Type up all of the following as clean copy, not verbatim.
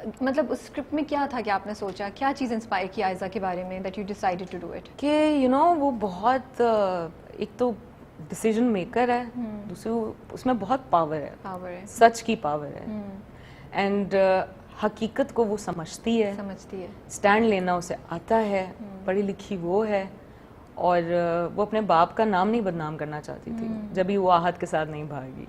مطلب اس اسکرپٹ میں کیا تھا کہ آپ نے سوچا, کیا چیز انسپائر کی عائزہ کے بارے میں that you decided to do it? کہ یو نو وہ بہت ایک تو ڈیسیژن میکر ہے, دوسری اس میں بہت پاور ہے, سچ کی پاور ہے, اینڈ حقیقت کو وہ سمجھتی ہے, اسٹینڈ لینا اسے آتا ہے, پڑھی لکھی وہ ہے, اور وہ اپنے باپ کا نام نہیں بدنام کرنا چاہتی تھی جب بھی وہ آہت کے ساتھ نہیں بھاگی.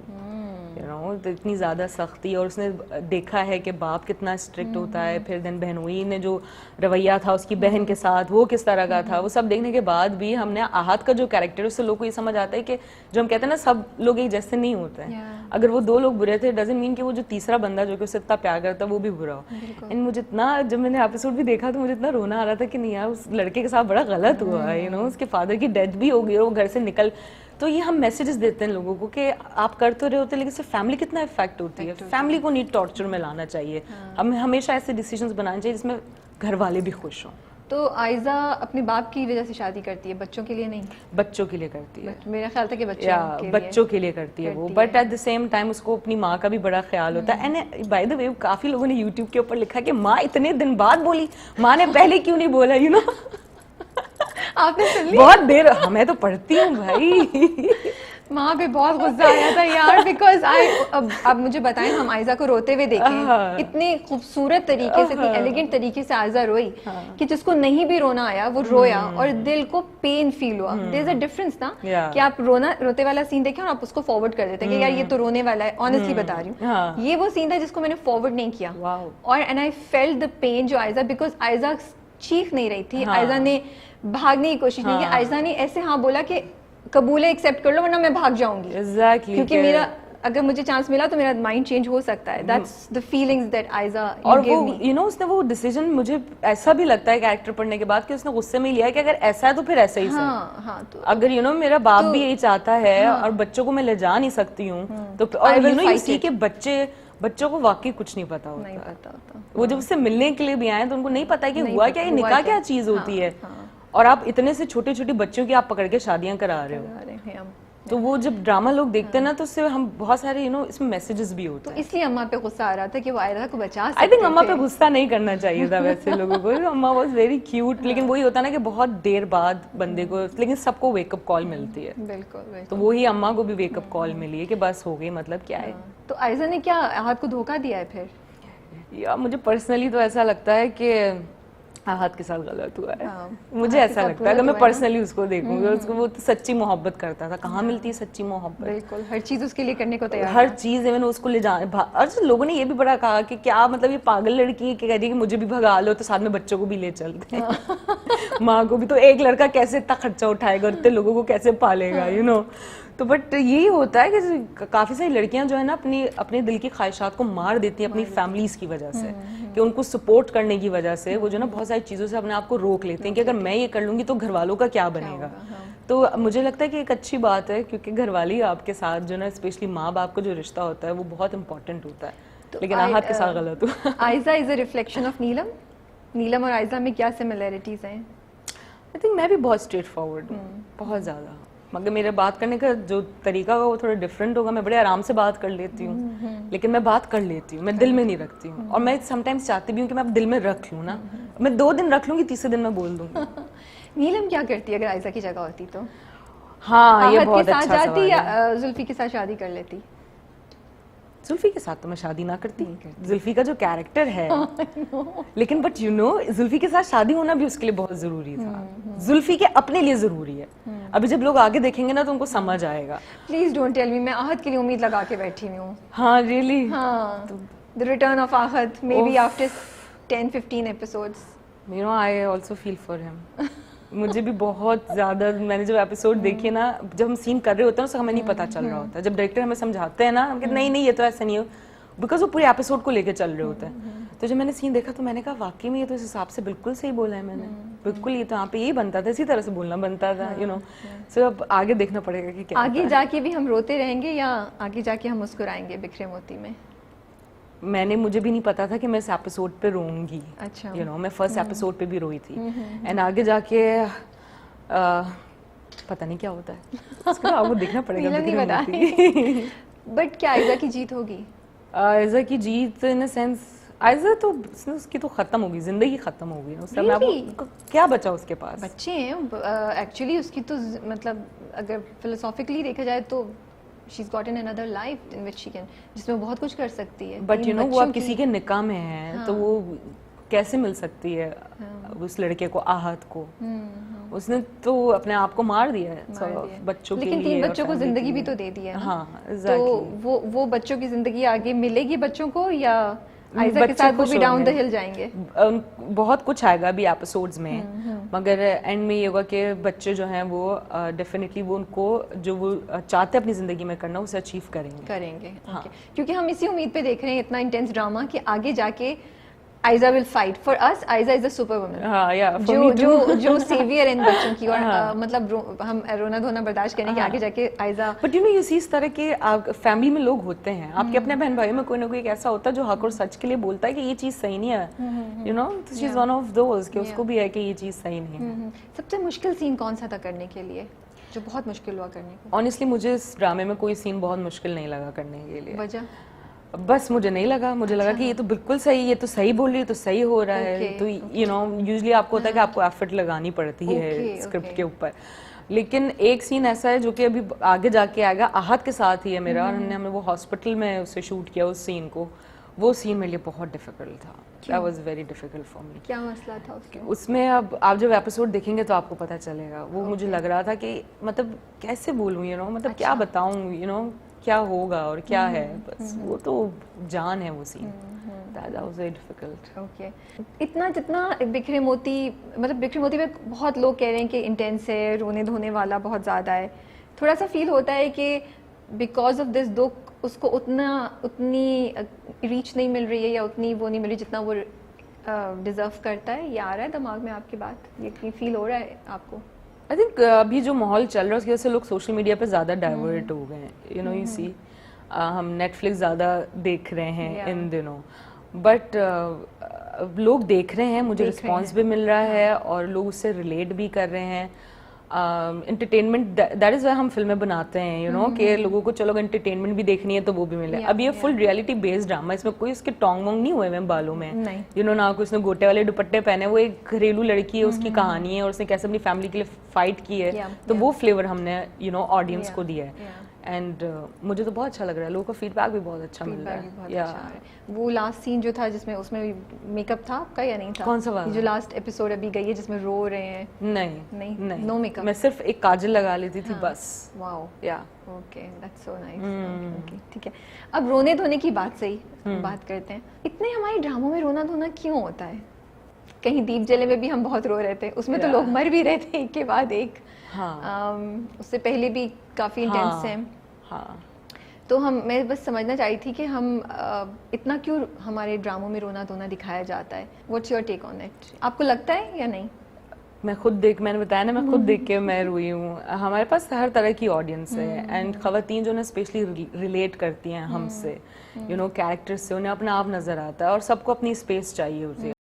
اتنی زیادہ سختی, اور اس نے دیکھا ہے کہ باپ کتنا اسٹرکٹ ہوتا ہے, پھر دن بہنوئی نے جو رویہ تھا اس کی بہن کے ساتھ وہ کس طرح کا تھا, وہ سب دیکھنے کے بعد بھی ہم نے آہت کا جو کیریکٹر ہے اس سے لوگوں کو یہ سمجھ آتا ہے کہ جو ہم کہتے ہیں نا سب لوگ ایک جیسے نہیں ہوتے ہیں. اگر وہ 2 لوگ برے تھے ڈزنٹ مین کہ وہ جو تیسرا بندہ جو کہ اسے اتنا پیار کرتا ہے وہ بھی برا ہو. اینڈ مجھے اتنا, جب میں نے ایپیسوڈ بھی دیکھا تو مجھے اتنا رونا آ رہا تھا کہ نہیں یار اس لڑکے کے ساتھ بڑا غلط ہوا ہے, اس کے فادر کی ڈیتھ بھی ہو گئی اور وہ گھر سے نکل. تو یہ ہم میسیجز دیتے ہیں لوگوں کو کہ آپ کر تو رہے ہوتے لیکن صرف فیملی کتنا افیکٹ ہوتی ہے, فیملی کو نہیں ٹارچر میں لانا چاہیے, ہمیں ہمیشہ ایسے ڈیسیجنز بنانے چاہیے جس میں گھر والے بھی خوش ہوں. تو عائزہ اپنے باپ کی وجہ سے شادی کرتی ہے, بچوں کے لیے نہیں؟ بچوں کے لیے کرتی ہے, میرا خیال تھا کہ بچوں کے لیے کرتی ہے وہ, but at the same time اس کو اپنی ماں کا بھی بڑا خیال ہوتا ہے. اینڈ بائی دا وے کافی لوگوں نے یوٹیوب کے اوپر لکھا کہ ماں اتنے دن بعد بولی, ماں نے پہلے کیوں نہیں بولا, یو نو. آپ نے سن لی؟ بہت دیر, میں تو پڑھتی ہوں بھائی. ماں پہ بہت غصہ آیا تھا یار, بیکاز اب مجھے بتائیں, ہم عائزہ کو روتے ہوئے دیکھیں, اتنے خوبصورت طریقے سے, اتنے ایلیگنٹ طریقے سے عائزہ روئی کہ جس کو نہیں بھی رونا آیا وہ رویا اور دل کو پین فیل ہوا. دیر از اے ڈفرنس نا کہ آپ روتے والا سین دیکھیں اور آپ اس کو فارورڈ کر دیتے ہیں کہ یار یہ تو رونے والا ہے. آنیسٹلی بتا رہی ہوں, یہ وہ سین تھا جس کو میں نے فارورڈ نہیں کیا, اور and I felt the pain جو عائزہ, بیکاز عائزہ چیخ نہیں رہی تھی, عائزہ نے بھاگنے کی کوشش نہیں کی, عائزہ نے ایسے ہاں بولا کہ قبول ہے, ایکسیپٹ کر لو ورنہ میں بھاگ جاؤں گی. کیونکہ میرا اگر مجھے چانس ملا تو میرا مائنڈ چینج ہو سکتا ہے. That's the feelings that Ayeza اور وہ یو نو اس نے وہ ڈیسیژن, مجھے ایسا بھی لگتا ہے کیریکٹر پڑھنے کے بعد کہ اس نے غصے میں لیا کہ اگر ایسا ہے تو پھر ایسا ہی صحیح, اگر یو نو میرا باپ بھی یہی چاہتا ہے اور بچوں کو میں لے جا نہیں سکتی ہوں تو, اور یو نو یو سی کہ بچوں کو واقعی کچھ نہیں پتا ہوتا, وہ جب اس سے ملنے کے لیے بھی آئے تو ان کو نہیں پتا کہ ہوا کیا, یہ نکاح کیا چیز ہوتی ہے, اور آپ اتنے سے چھوٹے چھوٹے بچوں کی آپ پکڑ کے شادیاں کرا رہے ہو. تو وہ جب ڈرامہ لوگ دیکھتے ہیں نا تو اس سے ہم بہت سارے یو نو اس میں میسیجز بھی ہوتے ہیں. اس لیے اماں پہ غصہ آ رہا تھا کہ وہ عائزہ کو بچا سکتے. آئی تھنک اماں پہ غصہ نہیں کرنا چاہیے تھا ویسے لوگوں کو, اماں واز ویری کیوٹ, لیکن وہی ہوتا نا کہ بہت دیر بعد بندے کو, لیکن سب کو ویک اپ کال ملتی ہے. بالکل, تو وہی اماں کو بھی ویک اپ کال ملی ہے کہ بس ہو گئی, مطلب کیا ہے. تو عائزہ نے کیا آہت کو دھوکہ دیا ہے پھر؟ یا مجھے پرسنلی تو ایسا لگتا ہے کہ آہت کے ساتھ غلط ہوا ہے. مجھے ایسا لگتا ہے اگر میں پرسنلی اس کو دیکھوں گی, اس کو وہ سچی محبت کرتا تھا, کہاں ملتی ہے سچی محبت. بالکل, ہر چیز اس کے لیے کرنے کو تیار, ہر چیز ایون اس کو لے جانا. اور لوگوں نے یہ بھی بڑا کہا کہ کیا مطلب یہ پاگل لڑکی ہے کہ کہہ رہی ہے کہ مجھے بھی بھگا لو تو ساتھ میں بچوں کو بھی لے چلتے ہیں. ماں کو بھی, تو ایک لڑکا کیسے اتنا خرچہ اٹھائے گا, اتنے لوگوں کو کیسے پالے گا, یو نو. تو بٹ یہی ہوتا ہے کہ کافی ساری لڑکیاں جو ہے نا اپنے دل کی خواہشات کو مار دیتی ہیں اپنی فیملیز کی وجہ سے, کہ ان کو سپورٹ کرنے کی وجہ سے وہ جو نا بہت ساری چیزوں سے اپنے آپ کو روک لیتے ہیں کہ اگر میں یہ کر لوں گی تو گھر والوں کا کیا بنے گا. تو مجھے لگتا ہے کہ ایک اچھی بات ہے, کیونکہ گھر والی آپ کے ساتھ جو نا اسپیشلی ماں باپ کا جو رشتہ ہوتا ہے وہ بہت امپورٹنٹ ہوتا ہے, لیکن آہت کے ساتھ غلط ہوا. عائزہ از اے ریفلیکشن آف نیلم. نیلم اور عائزہ میں کیا سملیرٹیز ہیں؟ آئی تھنک میں بھی بہت اسٹریٹ فارورڈ ہوں, بہت زیادہ, مگر میرا بات کرنے کا جو طریقہ ہوگا وہ تھوڑا ڈفرینٹ ہوگا. میں بڑے آرام سے بات کر لیتی ہوں, لیکن میں بات کر لیتی ہوں, میں دل میں نہیں رکھتی ہوں. اور میں سم ٹائمس چاہتی بھی ہوں کہ میں اب دل میں رکھ لوں نا, میں 2 دن رکھ لوں گی, تیسرے دن میں بول دوں گی. نیلم کیا کرتی اگر عائزہ کی جگہ ہوتی تو؟ ہاں یہ بہت اچھا سوال ہے. یا زلفی کے ساتھ شادی کر لیتی؟ زلفی کے ساتھ تو میں شادی نہ کرتی, زلفی کا جو کیریکٹر ہے, لیکن بٹ یو نو زلفی کے ساتھ شادی ہونا بھی اس کے لیے بہت ضروری تھا. زلفی کے اپنے لیے ضروری ہے. ابھی جب لوگ آگے دیکھیں گے نا تو ان کو سمجھ آئے گا. پلیز ڈونٹ ٹیل می, میں آہت کے لیے امید لگا کے بیٹھی ہوں. ہاں ریئلی, ہاں, the return of آہت may be after 10-15 episodes. You know I also feel for him. مجھے بھی بہت زیادہ, میں نے جب ایپیسوڈ دیکھے نا, جب ہم سین کر رہے ہوتے ہیں تو ہمیں نہیں پتا چل رہا ہوتا, جب ڈائریکٹر ہمیں سمجھاتے ہیں نا کہ نہیں یہ تو ایسا نہیں ہو, بیکاز وہ پورے ایپیسوڈ کو لے کے چل رہے ہوتے ہیں. تو جب میں نے سین دیکھا تو میں نے کہا واقعی میں یہ تو اس حساب سے بالکل صحیح بولا ہے میں نے, بالکل یہ تو یہاں پہ یہی بنتا تھا, اسی طرح سے بولنا بنتا تھا, یو نو. سو اب آگے دیکھنا پڑے گا کہ کیا آگے جا کے بھی ہم روتے رہیں گے یا آگے جا کے ہم مسکرائیں گے بکھرے موتی میں. مجھے بھی نہیں پتا تھا کہ میں اس ایپیسوڈ پہ روں گی, اچھا, یو نو. میں فرسٹ ایپیسوڈ پہ بھی روئی تھی, اینڈ آگے جا کے پتہ نہیں کیا ہوتا ہے, اس کا آپ کو دیکھنا پڑے گا. نہیں بتا. بٹ کیا عائزہ کی جیت ہوگی؟ عائزہ کی جیت ان اے سینس آئزہ تو اس کی تو ختم ہوگی, زندگی ختم ہوگی, اس سے اب کیا بچا اس کے پاس؟ بچے ہیں ایکچولی, اس کی تو مطلب اگر فلسافیکلی دیکھا جائے تو she's got in another life in which she can, جس میں بہت کچھ کر سکتی ہے. بٹ یو نو وہ اب کسی کے نکاح میں ہے تو وہ کیسے مل سکتی ہے اس لڑکے کو, آہت کو؟ اس نے تو اپنے آپ کو مار دیا ہے بچوں کے لیے, لیکن 3 بچوں کو زندگی بھی تو دے دی ہے. ہاں, تو وہ بچوں کی زندگی آگے ملے گی بچوں کو, یا آئزہ کے ساتھ وہ بھی ڈاؤن دا ہل جائیں گے؟ بہت کچھ آئے گا ابھی ایپیسوڈز میں, مگر اینڈ میں یہ ہوگا کہ بچے جو ہیں وہ ڈیفینیٹلی وہ ان کو جو وہ چاہتے اپنی زندگی میں کرنا اسے اچیو کریں گے. کیونکہ ہم اسی امید پہ دیکھ رہے ہیں اتنا انٹینس ڈراما کہ آگے جا کے Aiza will fight for us. Aiza is a super woman جو سیویئر ان بچوں کی, اور مطلب ہم رونا دھونا برداشت کرنے کے آگے جا کے آئزہ. بٹ یو نو یہ اس طرح کے فیملی میں لوگ ہوتے ہیں, آپ کے اپنے بہن بھائیوں میں کوئی نہ کوئی ایک ایسا ہوتا ہے جو حق اور سچ کے لیے بولتا ہے کہ یہ چیز صحیح نہیں ہے, you know she is one of those کہ اس کو بھی ہے کہ یہ چیز صحیح نہیں ہے. سب سے مشکل سین کون سا تھا کرنے کے لیے, جو بہت مشکل ہوا کرنے کو؟ آنیسٹلی مجھے اس ڈرامے میں کوئی سین بہت مشکل نہیں لگا کرنے کے لیے. وجہ بس مجھے نہیں لگا, مجھے لگا کہ یہ تو بالکل صحیح, یہ تو صحیح بول رہی ہے تو صحیح ہو رہا ہے. تو یو نو یوزلی آپ کو ہوتا ہے کہ آپ کو ایفرٹ لگانی پڑتی ہے اسکرپٹ کے اوپر, لیکن ایک سین ایسا ہے جو کہ ابھی آگے جا کے آئے گا, آہت کے ساتھ ہی ہے میرا, اور ہم نے وہ ہاسپٹل میں اسے شوٹ کیا اس سین کو. وہ سین میرے لیے بہت ڈیفیکلٹ تھا. That was very difficult for me. کیا مسئلہ تھا اس کے؟ اس میں اب آپ جب ایپیسوڈ دیکھیں گے تو آپ کو پتہ چلے گا. وہ مجھے لگ رہا تھا کہ مطلب کیسے بولوں, یو نو مطلب کیا بتاؤں, یو نو کیا ہوگا اور کیا ہے, بس وہ تو جان ہے وہ سین. That was very difficult. Okay. اتنا جتنا بکھرے موتی, مطلب بکھرے موتی میں بہت لوگ کہہ رہے ہیں کہ انٹینس ہے, رونے دھونے والا بہت زیادہ ہے. تھوڑا سا فیل ہوتا ہے کہ بیکاز آف دس دو اس کو اتنی ریچ نہیں مل رہی ہے, یا اتنی وہ نہیں مل رہی جتنا وہ ڈیزرو کرتا ہے. یہ آ رہا ہے دماغ میں آپ کی بات, یہ فیل ہو رہا ہے آپ کو؟ آئی تھنک ابھی جو ماحول چل رہا ہے اس کی وجہ سے لوگ سوشل میڈیا پہ زیادہ ڈائیورٹ ہو گئے ہیں. یو نو یو سی, ہم نیٹ فلکس زیادہ دیکھ رہے ہیں ان دنوں, بٹ لوگ دیکھ رہے ہیں, مجھے رسپانس بھی مل رہا ہے اور لوگ اس سے ریلیٹ بھی کر رہے ہیں. انٹرٹینمنٹ, دیٹ از وائی ہم فلمیں بناتے ہیں, یو نو کہ لوگوں کو چلو انٹرٹینمنٹ بھی دیکھنی ہے تو وہ بھی ملے. اب یہ فل ریئلٹی بیسڈ ڈرامہ, اس میں کوئی اس کے ٹانگ وانگ نہیں ہوئے ہوئے بالوں میں, یو نو نہ کوئی اس نے گوٹے والے دوپٹے پہنے. وہ ایک گھریلو لڑکی ہے, اس کی کہانی ہے, اور اس نے کیسے اپنی فیملی کے لیے فائٹ کی ہے, تو وہ فلیور ہم نے یو نو آڈینس کو دیا ہے. اینڈ مجھے تو بہت اچھا لگ رہا ہے, لوگوں کا فیڈ بیک بھی بہت اچھا مل رہا ہے. وہ لاسٹ سین جو تھا جس میں, اس میں میک اپ تھا آپ کا یا نہیں تھا؟ کون سا والا جو لاسٹ ایپیسوڈ ابھی گئی ہے جس میں رو رہے ہیں؟ نہیں, نو میک اپ, میں صرف ایک کاجل لگا لیتی تھی بس. واو, یا اوکے, دیٹس سو نائس. ٹھیک ہے, اب رونے دھونے کی بات صحیح بات کرتے ہیں. اتنے ہمارے ڈراموں میں رونا دھونا کیوں ہوتا ہے؟ کہیں دیپ جلے میں بھی ہم بہت رو رہے تھے, اس میں تو لوگ مر بھی رہے تھے ایک کے بعد ایک, اس سے پہلے بھی کافی انٹینس ہیں. تو میں بس سمجھنا چاہی تھی کہ ہم اتنا کیوں ہمارے ڈراموں میں رونا دھونا دکھایا جاتا ہے. What's your take on it? آپ کو لگتا ہے یا نہیں؟ میں نے بتایا نا, میں خود دیکھ کے میں روئی ہوں. ہمارے پاس ہر طرح کی آڈینس ہے, اینڈ خواتین جو نا اسپیشلی ریلیٹ کرتی ہیں ہم سے, یو نو کیریکٹر سے, انہیں اپنا آپ نظر آتا ہے, اور سب کو اپنی اسپیس چاہیے ہوتی ہے.